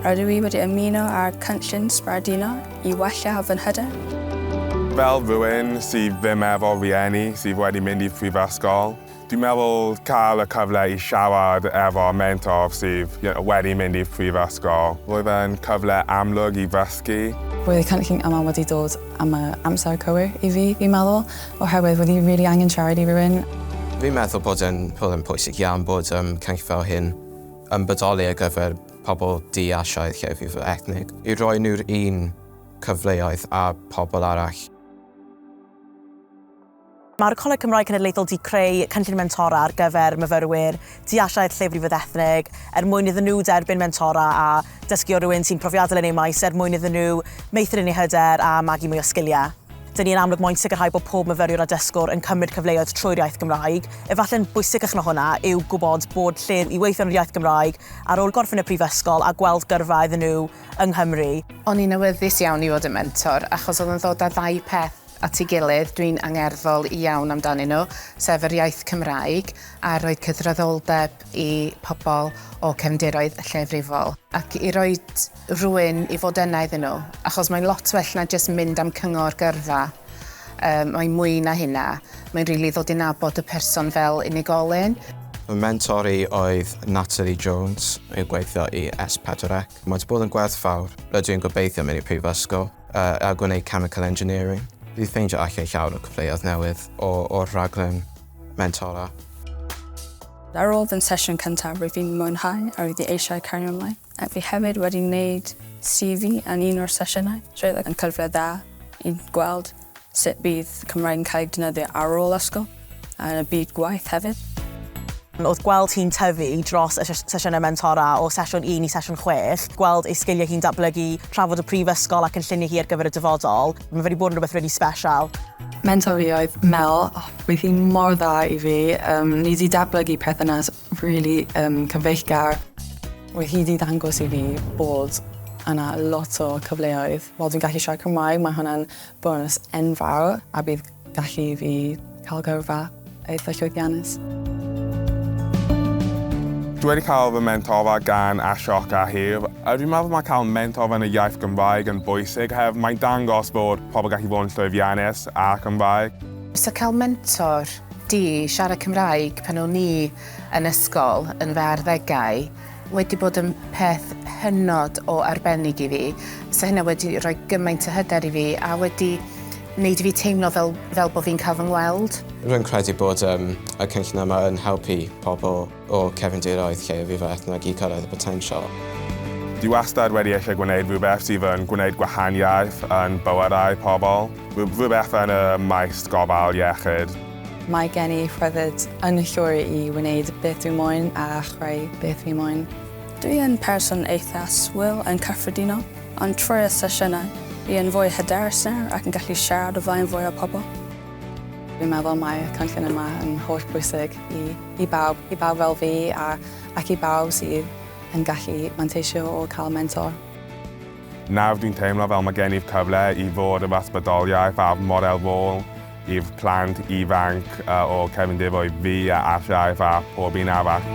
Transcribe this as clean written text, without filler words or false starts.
Rydw i wedi ymuno ar cynllun Sbarduno I wella fy hyder. Fel rhywun sydd ddim efo rieni sydd wedi mynd I prifysgol, dwi'n meddwl cael y cyfle I siarad efo mentor sydd wedi mynd I prifysgol. Roedd e'n cyfle amlwg I ddysgu. Roedd y cynllun yma wedi dod am y amser cywir I fi, fi'n meddwl, oherwydd wedi really angen siarad I rywun. Fi'n meddwl bod yn pwysig iawn bod cynllun fel hyn yn bodoli ar gyfer pobl di-Asiaidd Lleiafrifoedd Ethnig I roi nhw'r un cyfleoedd a pobl arall. Mae'r Coleg Cymraeg Cenedlaethol wedi creu cynllun mentora ar gyfer myfyrwyr di-Asiaidd Lleiafrifoedd Ethnig mwyn iddyn nhw derbyn mentora a dysgu o rywun sy'n profiadol yn ei maes mwyn iddyn nhw meithrin eu hyder a magu mwy o sgiliau. Dyn ni'n amlwg moyn sicrhau bod pob myfyriwr a dysgwr yn cymryd cyfleoedd trwy'r iaith Gymraeg. Efallai'n bwysicach na hwnna yw gwybod bod lle I weithio yn yr iaith Gymraeg ar ôl gorffen y prifysgol a gweld gyrfa iddyn nhw yng Nghymru. O'n i'n awyddus iawn I fod yn mentor achos oedd yn ddod â ddau peth at ei gilydd dwi'n angerddol iawn amdanyn nhw, sef yr iaith Cymraeg a roed cydraddolder I pobl o gefndiroedd lleafrifol. Ac I roi rhywun I fod yna iddyn nhw, achos mae'n lot well na jyst mynd am cyngor gyrfa. Mae'n mwy na hynna. Mae'n rili ddod I nabod y person fel unigolyn. Fy mentor I oedd Natalie Jones, yn gweithio I S4C. Mae wedi bod yn gwerthfawr. Rydw i'n gobeithio mynd I prifysgol a gwneud chemical engineering. Fi ffeindio allai llawer o cyfleoedd newydd o'r rhaglen mentora. Ar ôl fy'n sesiwn cyntaf, roedd fi'n mwynhau a roedd I eisiau cario ymlaen. Ac fi hefyd wedi gwneud CV yn un o'r sesiynau. Roedd yn cyfle dda I gweld sut bydd Cymraeg yn cael ei defnyddio ar ôl ysgol a yn y byd gwaith hefyd. Oedd gweld hi'n tyfu dros y sesiynau mentora o sesiwn 1 I sesiwn 6, gweld ei sgiliau hi'n datblygu, trafod y prifysgol ac yn lluniau hi ar gyfer y dyfodol. Mae wedi bod yn rhywbeth really special. Mentor fi oedd Mel, roedd hi'n mor dda I fi. Ni wedi datblygu perthynas really cyfeillgar. Roedd hi wedi dangos I fi bod yna lot o cyfleoedd. Wel, dwi'n gallu siarad Cymraeg, mae hwnna'n bonus enfawr a bydd gallu fi cael gyrfa eitha llwyddiannus. Dwi wedi cael fy mentora gan Asioc a Hir. Dwi'n meddwl mae cael mentor yn y iaith Gymraeg yn bwysig, hefyd mae'n dangos bod pobl gallu fod yn llwyddiannus a Cymraeg. So cael mentor di siarad Cymraeg pan o'n ni yn ysgol yn fy arddegau wedi bod yn peth hynod o arbennig I fi. So hynna wedi rhoi gymaint o hyder I fi a wedi wneud I fi teimlo fel bod fi'n cael fy ngweld. Rwy'n credu bod y cynllun yma yn helpu pobl o gefndiroedd Lleiafrifoedd Ethnig I cyrraedd y potensial. Dwi wastad wedi eisiau gwneud rhywbeth sydd yn gwneud gwahaniaeth yn bywydau pobl. Rhywbeth yn y maes gofal iechyd. Mae gen I rhyddid yn y llwyr I wneud beth dwi'n moyn a chreu beth fi'n moyn. Dwi yn person eitha swil yn cyffredinol, ond trwy'r sesiynau, fi yn fwy hyderus nawr ac yn gallu siarad o flaen fwy o pobl. Dwi'n meddwl mae'r cynllun yma yn holl bwysig I bawb fel fi ac I bawb sydd yn gallu manteisio o cael mentor. Nawr dwi'n teimlo fel mae gen i'r cyfle I fod yn ysbrydoliaeth a model rôl i'r plant ifanc o cefndiroedd fi a Asiaidd a pob un arall.